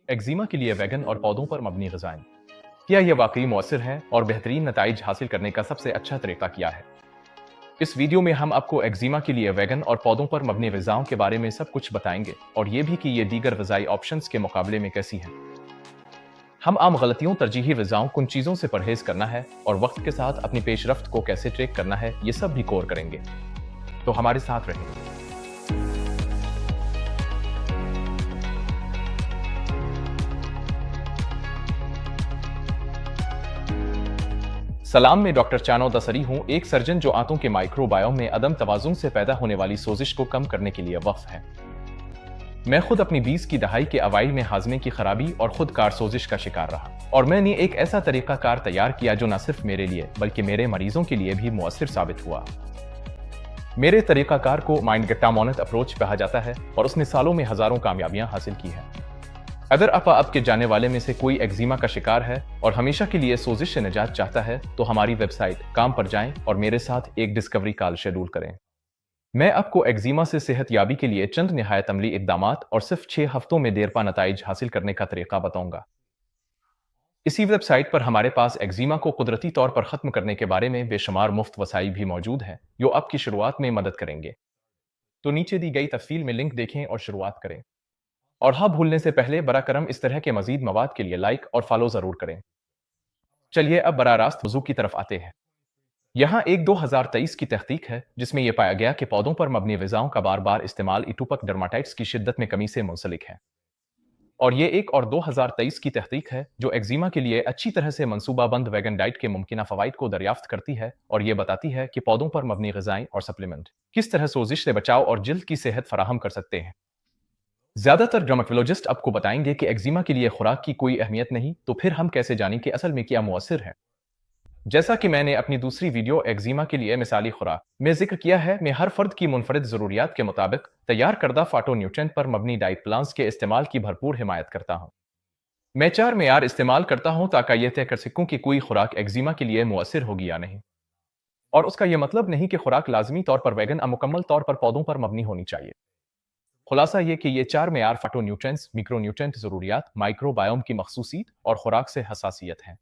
Eczema के लिए vegan और पौधों पर मबनी ग़िज़ाएँ। क्या ये वाकई मौसर है और बेहतरीन नताइज हासिल करने का सबसे अच्छा तरीका क्या है? इस वीडियो में हम आपको एक्जिमा के लिए वेगन और पौधों पर मबनी ग़िज़ाओं के बारे में सब कुछ बताएंगे और ये भी कि ये दीगर ग़िज़ाई ऑप्शंस के मुकाबले में कैसी हैं। हम आम गलतियों, तरजीही ग़िज़ाओं, किन चीज़ों से परहेज़ करना है और वक्त के साथ अपनी पेशरफ्त को कैसे ट्रैक करना है, ये सब भी कवर करेंगे। तो हमारे साथ रहें। सलाम, मैं डॉक्टर चानो दसरी हूँ, एक सर्जन जो आंतों के माइक्रोबायोम में अदम तवाज़ुन से पैदा होने वाली सोजिश को कम करने के लिए वक्फ है। मैं खुद अपनी 20 की दहाई के अवाइल में हाजमे की खराबी और खुद कार सोजिश का शिकार रहा और मैंने एक ऐसा तरीका कार तैयार किया जो न सिर्फ मेरे लिए बल्कि मेरे मरीजों के लिए भी मुअस्सिर साबित हुआ। मेरे तरीका कार को माइंड गट्टामोनेट अप्रोच कहा जाता है और उसने सालों में हजारों कामयाबियां हासिल की हैं। अगर आपके जानने वाले में से कोई एक्जिमा का शिकार है और हमेशा के लिए सोजिश से निजात चाहता है तो हमारी वेबसाइट काम पर जाएं और मेरे साथ एक डिस्कवरी कॉल शेड्यूल करें। मैं आपको एक्जिमा से सेहत याबी के लिए चंद निहायत अमली इक़दामात और सिर्फ 6 हफ्तों में देरपा नताइज हासिल करने का तरीका बताऊंगा। इसी वेबसाइट पर हमारे पास एक्जिमा को कुदरती तौर पर खत्म करने के बारे में बेशुमार मुफ्त वसाई भी मौजूद हैं जो आपकी शुरुआत में मदद करेंगे। तो नीचे दी गई तफसील में लिंक देखें और शुरुआत करें। और हाँ, भूलने से पहले बरा करम इस तरह के मजीद मवाद के लिए लाइक और फॉलो जरूर करें। चलिए अब बरा रास्त मौजू की तरफ आते हैं। यहाँ एक 2023 की तहकीक है जिसमें यह पाया गया कि पौधों पर मबनी ग़िज़ाओं का बार बार इस्तेमाल इटोपिक डर्माटाइटिस की शिद्दत में कमी से मुंसलिक है। और ये एक और 2023 की तहकीक है जो एक्जिमा के लिए अच्छी तरह से मनसूबाबंद वेगन डाइट के मुमकिन फ़वाइद को दरियाफ्त करती है और ये बताती है कि पौधों पर मबनी ग़िज़ाएं और सप्लीमेंट किस तरह सोजिश से बचाव और जिल्द की सेहत फराहम कर सकते हैं। ज्यादातर डर्मेटोलॉजिस्ट आपको बताएंगे कि एक्जिमा के लिए खुराक की कोई अहमियत नहीं, तो फिर हम कैसे जानें कि असल में क्या मुअस्सिर है? जैसा कि मैंने अपनी दूसरी वीडियो एक्जिमा के लिए मिसाली खुराक में जिक्र किया है, मैं हर फर्द की मुनफरिद ज़रूरियात के मुताबिक तैयार करदा फाटोन्यूट्रिएंट पर मबनी डाइट प्लान्स के इस्तेमाल की भरपूर हिमायत करता हूँ। मैं 4 मेयार इस्तेमाल करता हूँ ताकि यह तय कर सकूँ कि कोई खुराक एक्जिमा के लिए मुअस्सिर होगी या नहीं। और उसका यह मतलब नहीं कि खुराक लाजमी तौर पर वेगन या मुकम्मल तौर पर पौधों पर मबनी होनी चाहिए। खुलासा ये कि ये 4 मेयार फाटोन्यूट्रिएंट्स, मिक्रोन्यूट्रिएंट ज़रूरियात, माइक्रोबायोम की मखसूसियत और खुराक से हसासियत हैं।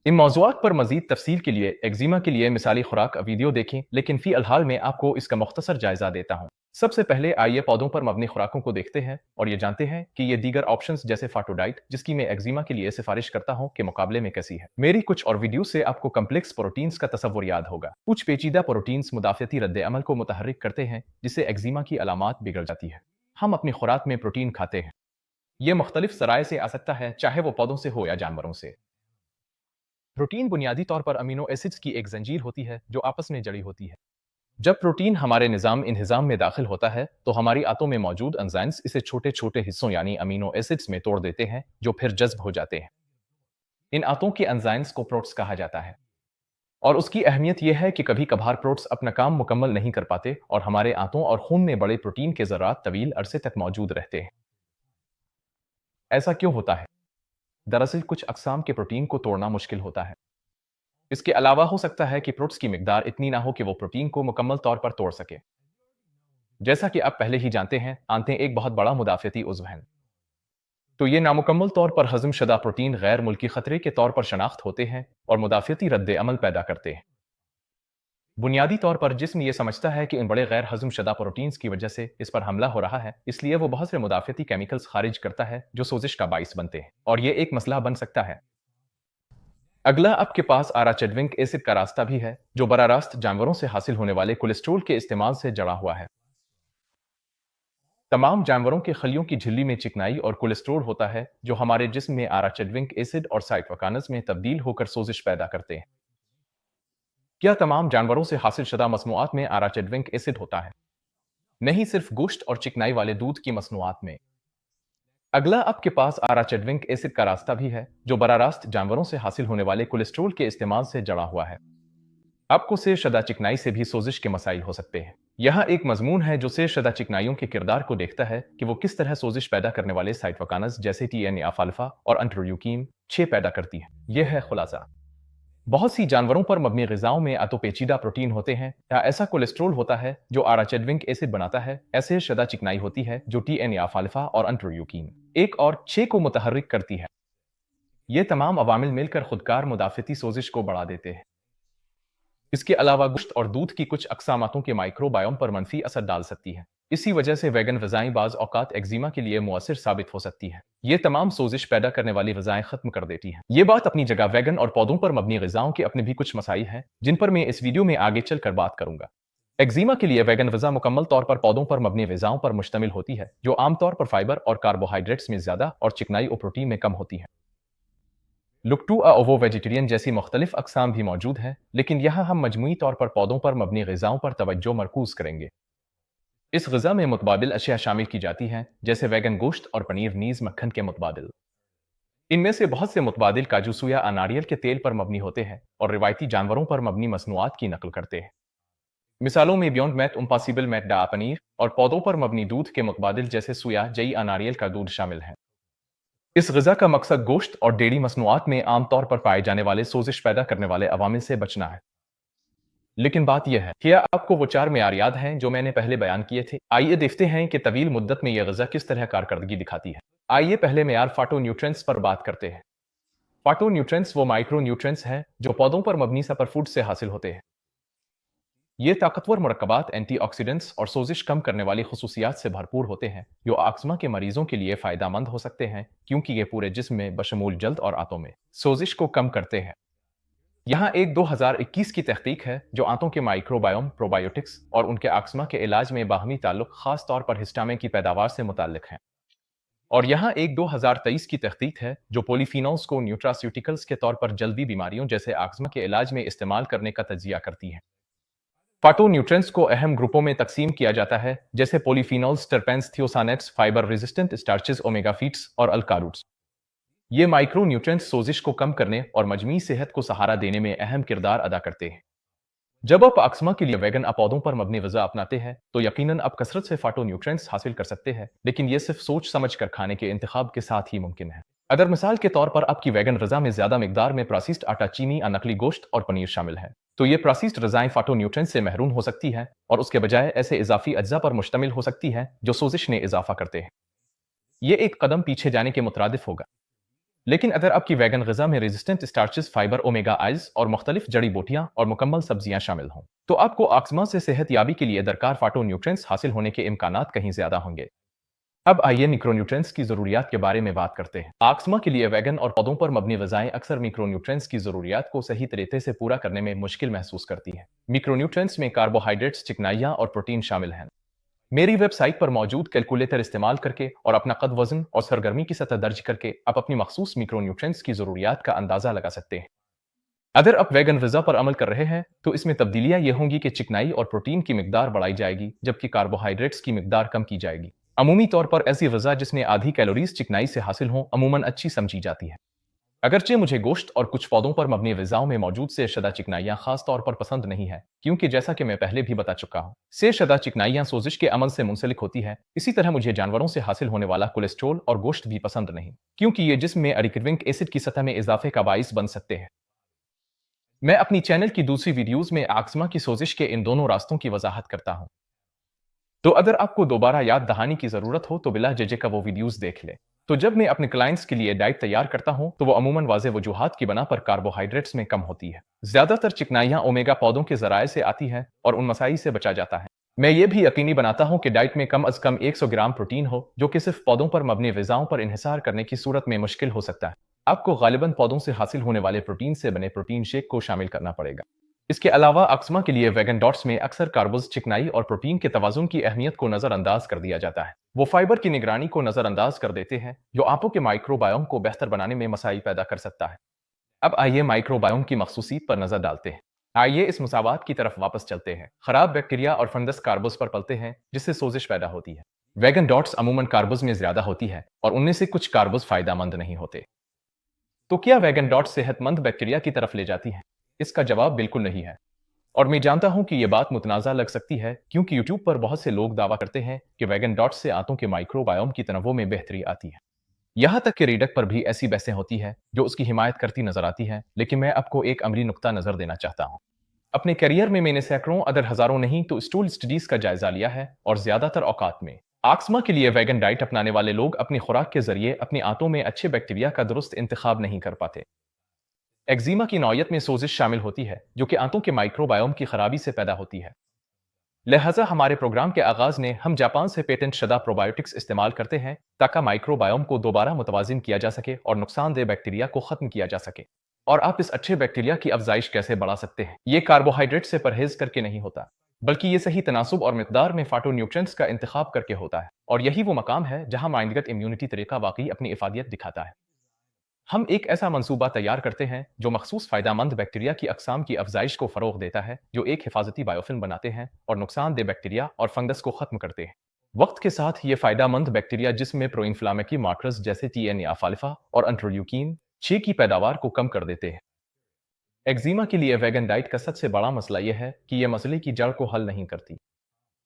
इन मौज़ूआत पर मज़ीद तफसील के लिए एक्जिमा के लिए मिसाली खुराक वीडियो देखें, लेकिन फ़ी अलहाल मैं आपको इसका मुख्तसर जायज़ा देता हूँ। सबसे पहले आइए पौधों पर मबनी खुराकों को देखते हैं और ये जानते हैं कि ये दीगर ऑप्शंस जैसे फाटोडाइट, जिसकी मैं एक्जिमा के लिए सिफारिश करता हूँ, के मुकाबले में कैसी है। मेरी कुछ और वीडियो से आपको कम्प्लेक्स प्रोटीन्स का तस्वुर याद होगा। कुछ पेचीदा प्रोटीन्स मुदाफ़ती रद्द अमल को मुतहर्रिक करते हैं जिससे एक्जिमा की अलामात बिगड़ जाती है। हम अपनी खुराक में प्रोटीन खाते हैं। ये मुख्तलिफ ज़राए से आ सकता है, चाहे वो पौधों से हो या जानवरों से। प्रोटीन बुनियादी तौर पर अमीनो एसिड्स की एक जंजीर होती है जो आपस में जड़ी होती है। जब प्रोटीन हमारे निज़ाम इंहिज़ाम में दाखिल होता है तो हमारी आंतों में मौजूद एंजाइम्स इसे छोटे छोटे हिस्सों यानी अमीनो एसिड्स में तोड़ देते हैं जो फिर जज्ब हो जाते हैं। इन आंतों के एंजाइम्स को प्रोट्स कहा जाता है और उसकी अहमियत यह है कि कभी कभार प्रोट्स अपना काम मुकम्मल नहीं कर पाते और हमारे आंतों और खून में बड़े प्रोटीन के ज़रात तवील अरसे तक मौजूद रहते हैं। ऐसा क्यों होता है? दरअसल कुछ अक़साम के प्रोटीन को तोड़ना मुश्किल होता है। इसके अलावा हो सकता है कि प्रोट्स की मिकदार इतनी ना हो कि वो प्रोटीन को मुकम्मल तौर पर तोड़ सके। जैसा कि आप पहले ही जानते हैं, आंतें एक बहुत बड़ा मुदाफ़ती उज़्व हैं। तो ये नामुकम्मल तौर पर हज़म शुदा प्रोटीन गैर मुल्की खतरे के तौर पर शनाख्त होते हैं और मुदाफ़ती रद्द अमल पैदा करते हैं। बुनियादी तौर पर जिस्म ये समझता है कि इन बड़े गैर हज़म शुदा प्रोटीन्स की वजह से इस पर हमला हो रहा है, इसलिए वो बहुत से मुदाफ़ती केमिकल्स खारिज करता है जो सोजिश का बाइस बनते हैं और ये एक मसला बन सकता है। अगला आपके पास आराचेडविक एसिड का रास्ता भी है जो बराह रास्त जानवरों से हासिल होने वाले कोलेस्ट्रॉल के इस्तेमाल से जड़ा हुआ है। तमाम जानवरों के खलियों की झिल्ली में चिकनाई और कोलेस्ट्रॉल होता है जो हमारे जिस्म में आराचेडविक एसिड और साइटोकाइनेज में तब्दील होकर सोजिश पैदा करते हैं। क्या तमाम जानवरों से हासिल शुदा मसनूआत में आराचेडविक एसिड होता है? नहीं, सिर्फ गोश्त और चिकनाई वाले दूध की मसनूआत में। अगला आपके पास आराचेडविक एसिड का रास्ता भी है जो बराह रास्त जानवरों से हासिल होने वाले कोलेस्ट्रॉल के इस्तेमाल से जड़ा हुआ है। आपको सेर शुदा चिकनाई से भी सोजिश के मसाइल हो सकते हैं। यहाँ एक मजमून है जो सेर शुदा चिकनाइयों के किरदार को देखता है कि वो किस तरह सोजिश पैदा करने वाले साइटोकाइनेज जैसे TNF अल्फा और इंटरल्यूकिन 6 पैदा करती है। यह है खुलासा। बहुत सी जानवरों पर मबनी ग़िज़ाओं में या तो पेचीदा प्रोटीन होते हैं या ऐसा कोलेस्ट्रॉल होता है जो आराचेडविक एसिड बनाता है। ऐसे शदा चिकनाई होती है जो TNF-अल्फा और इंटरल्यूकिन 1 और 6 को मुतहर्रिक करती है। ये तमाम अवामिल मिलकर खुदकार मुदाफ़ती सोजिश को बढ़ा देते हैं। इसके अलावा गोश्त और दूध की कुछ अक़सामातों के माइक्रोबायोम पर मनफी असर डाल सकती है। इसी वजह से वेगन ग़िज़ाएँ बाज़ औक़ात एक्ज़ीमा के लिए मुअस्सिर साबित हो सकती है। ये तमाम सोजिश पैदा करने वाली ग़िज़ाएँ ख़त्म कर देती हैं। ये बात अपनी जगह, वेगन और पौधों पर मबनी ग़िज़ाओं के अपने भी कुछ मसाइल हैं, जिन पर मैं इस वीडियो में आगे चलकर बात करूँगा। एक्ज़ीमा के लिए वेगन ग़िज़ा मुकम्मल तौर पर पौधों पर मबनी ग़िज़ाओं पर मुश्तमिल होती है, जो आमतौर पर फ़ाइबर और कार्बोहाइड्रेट्स में ज़्यादा और चिकनाई और प्रोटीन में कम होती है। लुक्टू ओवो वेजिटेरियन जैसी मुख्तलिफ अक़साम भी मौजूद हैं, लेकिन यहाँ हम मजमूई तौर पर पौधों पर मबनी ग़िज़ाओं पर तवज्जो मरकूज़ करेंगे। इस ग़िज़ा में मुतबादिल अशिया शामिल की जाती हैं, जैसे वेगन गोश्त और पनीर नीज़ मक्खन के मुतबादिल। इनमें से बहुत से मुतबादिल काजू सोया या नारियल के तेल पर मबनी होते हैं और रिवायती जानवरों पर मबनी मसनूआत की नकल करते हैं। मिसालों में बियॉन्ड मैट, इम्पॉसिबल मैट डा पनीर और पौधों पर मबनी दूध के मुतबादिल जैसे सोया, जई या नारियल का दूध शामिल हैं। इस ग़िज़ा का मकसद गोश्त और डेयरी मसनूआत में आमतौर पर पाए जाने वाले सोजिश पैदा करने वाले अवामिल से बचना है। लेकिन बात यह है, क्या आपको वो 4 मेयार याद हैं जो मैंने पहले बयान किए थे? आइए देखते हैं कि तवील मुद्दत में यह ग़िज़ा किस तरह कारकर्दगी दिखाती है। आइए पहले मेयार फाटोन्यूट्रिएंट्स पर बात करते हैं। फाटोन्यूट्रिएंट्स वो माइक्रोन्यूट्रिएंट्स हैं जो पौधों पर मबनी सुपरफूड से हासिल होते हैं। ये ताकतवर मुरक्कबात, एंटीऑक्सीडेंट्स और सोजिश कम करने वाली खसूसियात से भरपूर होते हैं, जो आक्समा के मरीजों के लिए फ़ायदेमंद हो सकते हैं, क्योंकि ये पूरे जिस्म में बशमूल जल्द और आंतों में सोजिश को कम करते हैं। यहाँ एक 2021 की तहकीक है जो आंतों के माइक्रोबायोम, प्रोबायोटिक्स और उनके आक्समा के इलाज में बाहमी ताल्लुक, खास तौर पर हिस्टामिन की पैदावार से मुताल्लिक है। और यहाँ एक 2023 की तहकीक है जो पॉलीफिनोल्स को न्यूट्रास्यूटिकल्स के तौर पर जल्दी बीमारियों जैसे आक्समा के इलाज में इस्तेमाल करने का तजिया करती है। फाटोन्यूट्रिएंट्स को अहम ग्रुपों में तकसीम किया जाता है, जैसे polyphenols, terpenes, thiocyanates, fibre resistant starches, omega fats और अल्कारूट्स। ये माइक्रो न्यूट्रिएंट्स सोजिश को कम करने और मजमूई सेहत को सहारा देने में अहम किरदार अदा करते हैं। जब आप अक्समा के लिए वेगन पौधों पर मबनी ग़िज़ा अपनाते हैं, तो यकीनन आप कसरत से फाटोन्यूट्रिएंट्स हासिल कर सकते हैं, लेकिन ये सिर्फ सोच समझ कर खाने के इंतखाब के साथ ही मुमकिन है। अगर मिसाल के तौर पर आपकी वेगन ग़िज़ा में ज़्यादा मिकदार में प्रोसेस्ड आटा, चीनी या नकली गोश्त और पनीर शामिल है, तो ये प्रोसेस्ड ग़िज़ाएँ फाटोन्यूट्रिएंट्स से महरूम हो सकती है और उसके बजाय ऐसे इजाफी अज्जा पर मुश्तमिल हो सकती है जो सोजिश में इजाफा करते हैं। ये एक कदम पीछे जाने के मुतरादिफ होगा। लेकिन अगर आपकी वेगन ग़िज़ा में रेजिस्टेंट स्टार्चेस, फाइबर, ओमेगा आइल्स और मुख्तलिफ जड़ी बूटियां और मुकम्मल सब्जियां शामिल हों, तो आपको आक्समा से सेहत याबी के लिए दरकार फाटोन्यूट्रिएंट्स हासिल होने के इम्कानात कहीं ज़्यादा होंगे। अब आइए मिक्रोन्यूट्रिएंट्स की ज़रूरियात के बारे में बात करते हैं। आक्समा के लिए वेगन और पौधों पर मबनी ग़िज़ाएँ अक्सर मिक्रोन्यूट्रिएंट्स की ज़रूरियात को सही तरीके से पूरा करने में मुश्किल महसूस करती हैं। मिक्रोन्यूट्रिएंट्स में कार्बोहाइड्रेट्स, चिकनाइयाँ और प्रोटीन शामिल हैं। मेरी वेबसाइट पर मौजूद कैलकुलेटर इस्तेमाल करके और अपना कद, वजन और सरगर्मी की सतह दर्ज करके आप अपनी मखसूस मिक्रोन्यूट्रिएंट्स की ज़रूरियात का अंदाज़ा लगा सकते हैं। अगर आप वेगन ग़िज़ा पर अमल कर रहे हैं, तो इसमें तब्दीलियाँ ये होंगी कि चिकनाई और प्रोटीन की मिकदार बढ़ाई जाएगी, जबकि कार्बोहाइड्रेट्स की मिकदार कम की जाएगी। अमूमी तौर पर ऐसी ग़िज़ा जिसमें आधी कैलोरीज चिकनाई से हासिल हों, अमूमन अच्छी समझी जाती है। अगरचे मुझे गोश्त और कुछ पौधों पर मबनी ग़िज़ाओं में मौजूद से शदा चिकनाइयाँ खास तौर पर पसंद नहीं है, क्योंकि जैसा कि मैं पहले भी बता चुका हूँ, से शदा चिकनाइयाँ सोजिश के अमल से मुंसलिक होती है। इसी तरह मुझे जानवरों से हासिल होने वाला कोलेस्ट्रॉल और गोश्त भी पसंद नहीं, क्योंकि ये जिस्म में अरिकिडविक एसिड की सतह में इजाफे का बाइस बन सकते हैं। मैं अपनी चैनल की दूसरी वीडियोज़ में आक्समा की सोजिश के इन दोनों रास्तों की वजाहत करता हूँ। तो अगर आपको दोबारा याद दहानी की ज़रूरत हो तो बिला झिझक वो वीडियोज़ देख लें। तो जब मैं अपने क्लाइंट्स के लिए डाइट तैयार करता हूं, तो वो अमूमन वाज़े वजूहात की बना पर कार्बोहाइड्रेट्स में कम होती है। ज़्यादातर चिकनाइयाँ ओमेगा पौधों के ज़राए से आती हैं और उन मसाई से बचा जाता है। मैं ये भी यकीनी बनाता हूँ कि डाइट में कम अज़ कम 100 ग्राम प्रोटीन हो, जो कि सिर्फ पौधों पर मबनी ग़िज़ाओं पर इन्हिसार करने की सूरत में मुश्किल हो सकता है। आपको गालिबन पौधों से हासिल होने वाले प्रोटीन से बने प्रोटीन शेक को शामिल करना पड़ेगा। इसके अलावा अक्समा के लिए वेगन डॉट्स में अक्सर कार्ब्स, चिकनाई और प्रोटीन के तवाज़ुन की अहमियत को नज़रअंदाज कर दिया जाता है। वो फाइबर की निगरानी को नज़रअंदाज कर देते हैं, जो आंतों के माइक्रोबायोम को बेहतर बनाने में मसाइल पैदा कर सकता है। अब आइए माइक्रोबायोम की मखसूसियत पर नज़र डालते हैं। आइए इस मसावात की तरफ वापस चलते हैं। खराब बैक्टीरिया और फंगस कार्ब्स पर पलते हैं, जिससे सोजिश पैदा होती है। वेगन डॉट्स अमूमन कार्ब्स में ज़्यादा होती है और उनमें से कुछ कार्ब्स फ़ायदेमंद नहीं होते। तो क्या वेगन डॉट्स सेहतमंद बैक्टीरिया की तरफ ले जाती हैं? इसका जवाब बिल्कुल नहीं है। और मैं जानता हूं कि यह बात मुतनाज़ा लग सकती है, क्योंकि YouTube पर बहुत से लोग दावा करते हैं कि वेगन डॉट्स से आंतों के माइक्रोबायोम की तनव्वो में बेहतरी आती है। यहाँ तक कि रीडक पर भी ऐसी बहसें होती है जो उसकी हिमायत करती नजर आती है, लेकिन मैं आपको एक अमली नुक्ता नजर देना चाहता हूँ। अपने करियर में मैंने सैकड़ों अदर हजारों नहीं तो स्टूल स्टडीज का जायजा लिया है, और ज्यादातर औकात में आक्समा के लिए वैगन डाइट अपनाने वाले लोग अपनी खुराक के जरिए अपनी आंतों में अच्छे बैक्टीरिया का दुरुस्त इंतखाब नहीं कर पाते। एक्जिमा की नौयत में सोजिश शामिल होती है जो कि आंतों के माइक्रोबायोम की खराबी से पैदा होती है। लिहाजा हमारे प्रोग्राम के आगाज ने हम जापान से पेटेंट शुदा प्रोबायोटिक्स इस्तेमाल करते हैं ताकि माइक्रोबायोम को दोबारा मुतवाजिन किया जा सके और नुकसानदेह बैक्टीरिया को खत्म किया जा सके। और आप इस अच्छे बैक्टीरिया की अफजाइश कैसे बढ़ा सकते हैं? ये कार्बोहाइड्रेट से परहेज करके नहीं होता, बल्कि ये सही तनासुब और मिकदार में फाटोन्यूट्रिएंट्स का इंतखाब करके होता है। और यही वो मकाम है जहां माइंडगत इम्यूनिटी तरीका वाकई अपनी इफादियत दिखाता है। हम एक ऐसा मंसूबा तैयार करते हैं जो मखसूस फ़ायदेमंद बैक्टीरिया की अक़साम की अफजाइश को फ़रोग़ देता है, जो एक हिफाजती बायोफिल्म बनाते हैं और नुकसानदेह बैक्टीरिया और फंगस को ख़त्म करते हैं। वक्त के साथ ये फ़ायदेमंद बैक्टीरिया जिस्म में प्रो इन्फ्लामेटरी मार्कर्स जैसे TNA अल्फ़ा और इंटरल्यूकिन 6 की पैदावार को कम कर देते हैं। एक्जिमा के लिए वेगन डाइट का सबसे बड़ा मसला यह है कि यह मसले की जड़ को हल नहीं करती।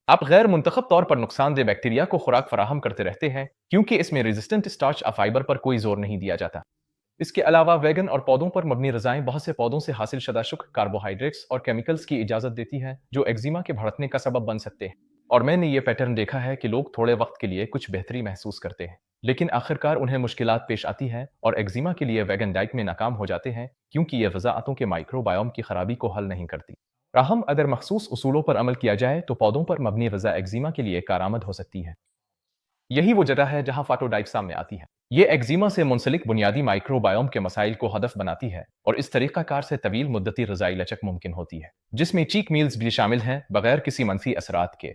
आप गैर मुंतखब तौर पर नुकसानदेह बैक्टीरिया को खुराक फराहम करते रहते हैं क्योंकि इसमें रेजिस्टेंट स्टार्च फाइबर पर कोई जोर नहीं दिया जाता। इसके अलावा वेगन और पौधों पर मबनी रज़ाएं बहुत से पौधों से हासिल शुदा शुक्र कार्बोहाइड्रेट्स और केमिकल्स की इजाज़त देती हैं जो एक्जिमा के भड़कने का सबब बन सकते हैं। और मैंने ये पैटर्न देखा है कि लोग थोड़े वक्त के लिए कुछ बेहतरी महसूस करते हैं, लेकिन आखिरकार उन्हें मुश्किलात पेश आती हैं और एक्जिमा के लिए वेगन डाइट में नाकाम हो जाते हैं क्योंकि यह वज़ाअतों के माइक्रोबायोम की खराबी को हल नहीं करती। राहम अगर मखसूस उसूलों पर अमल किया जाए तो पौधों पर मबनी गज़ा एक्जिमा के लिए कारआमद हो सकती है। यही वो जगह है जहां फाटोडाइट सामने आती है। ये एक्जिमा से मुंसलिक बुनियादी माइक्रोबायोम के मसाइल को हदफ बनाती है और इस तरीक़ाकार से तवील मुद्दती रज़ाई लचक मुमकिन होती है, जिसमें चीक मील्स भी शामिल हैं बगैर किसी मनफी असरात के।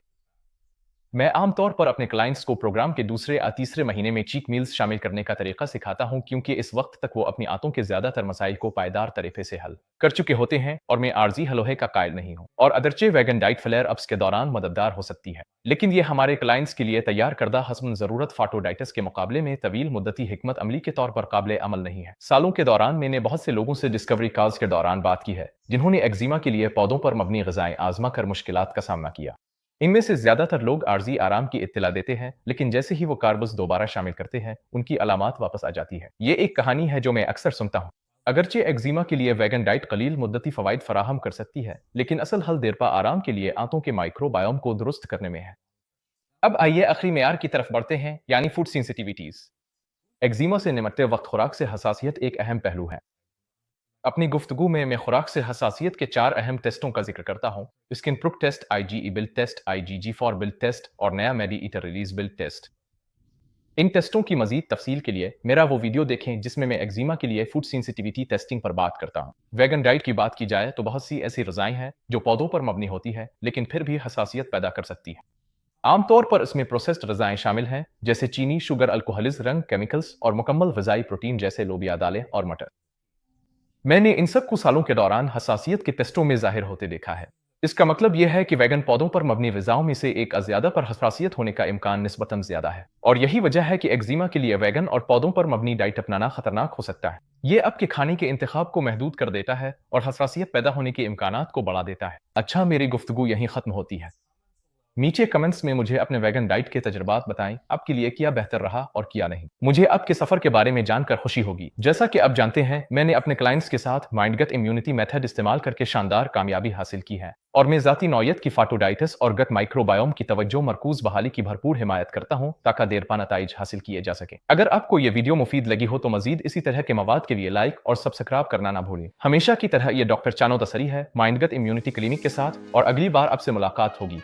मैं आमतौर पर अपने क्लाइंट्स को प्रोग्राम के दूसरे या तीसरे महीने में चीक मील्स शामिल करने का तरीका सिखाता हूं क्योंकि इस वक्त तक वो अपनी आंतों के ज्यादातर मसाइल को पायदार तरीके से हल कर चुके होते हैं और मैं आर्जी हलोहे का कायल नहीं हूं। और अदरचे वेगन डाइट फ्लेयर अप्स के दौरान मददगार हो सकती है, लेकिन ये हमारे क्लाइंट्स के लिए तैयार करदा हस्बन ज़रूरत फाटोडाइटिस के मुकाबले में तवील मुद्दती हिकमत अमली के तौर पर काबिल अमल नहीं है। सालों के दौरान मैंने बहुत से लोगों से डिस्कवरी कॉल्स के दौरान बात की है जिन्होंने एक्जिमा के लिए पौधों पर मबनी ग़िज़ाएं आजमा कर मुश्किलात का सामना किया। इनमें से ज्यादातर लोग आर्जी आराम की इत्तला देते हैं, लेकिन जैसे ही वो कार्ब्स दोबारा शामिल करते हैं उनकी अलामात वापस आ जाती है। ये एक कहानी है जो मैं अक्सर सुनता हूँ। अगरचे एक्जिमा के लिए वेगन डाइट कलील मुद्दती फवाइद फराहम कर सकती है, लेकिन असल हल देरपा आराम के लिए आंतों के माइक्रोबायोम को दुरुस्त करने में है। अब आइए आखिरी मेयार की तरफ बढ़ते हैं, यानी फूड सेंसिटिविटीज। एक्जिमा से निमटते वक्त खुराक से हसासियत एक अहम पहलू है। अपनी गुफ्तगू में मैं खुराक से हसासियत के 4 अहम टेस्टों का जिक्र करता हूँ: skin prick test, IgE blood test, IgG4 blood test और नया mediator release blood test. इन टेस्टों की मजीद तफसील के लिए मेरा वो वीडियो देखें जिसमें मैं एक्जिमा के लिए फूड सेंसिटिविटी टेस्टिंग पर बात करता हूँ। वेगन डाइट की बात की जाए तो बहुत सी ऐसी रज़ाएं हैं जो पौधों पर मबनी होती है लेकिन फिर भी हसासियत पैदा कर सकती है। आमतौर पर इसमें प्रोसेस्ड रज़ाएं शामिल हैं जैसे चीनी, शुगर, अल्कोहलिज, रंग, केमिकल्स और मुकम्मल ग़िज़ाई प्रोटीन जैसे लोबिया दालें और मटर। मैंने इन सब को सालों के दौरान हसासियत के टेस्टों में जाहिर होते देखा है। इसका मतलब यह है कि वेगन पौधों पर मबनी ग़िज़ाओं में से एक अज़्यादा पर हसासियत होने का इम्कान निस्बतन ज़्यादा है, और यही वजह है कि एक्जिमा के लिए वेगन और पौधों पर मबनी डाइट अपनाना खतरनाक हो सकता है। ये आपके खाने के इंतखाब को महदूद कर देता है और हसासियत पैदा होने के इम्कानात को बढ़ा देता है। अच्छा, मेरी गुफ्तगू यहीं ख़त्म होती है। नीचे कमेंट्स में मुझे अपने वेगन डाइट के तजुर्बात बताएं, आपके लिए क्या बेहतर रहा और क्या नहीं। मुझे आपके सफर के बारे में जानकर खुशी होगी। जैसा कि आप जानते हैं, मैंने अपने क्लाइंट्स के साथ माइंडगत इम्यूनिटी मेथड इस्तेमाल करके शानदार कामयाबी हासिल की है, और मैं ज़ाती नौयत की फाटोडाइटिस और गट माइक्रोबायोम की तवज्जो मरकूज बहाली की भरपूर हिमायत करता हूँ ताकि देरपा नताइज हासिल किए जा सके। अगर आपको ये वीडियो मुफीद लगी हो तो मजीद इसी तरह के मवाद के लिए लाइक और सब्सक्राइब करना ना भूलें। हमेशा की तरह ये डॉक्टर चानो दसरी है माइंडगत इम्यूनिटी क्लिनिक के साथ, और अगली बार आपसे मुलाकात होगी।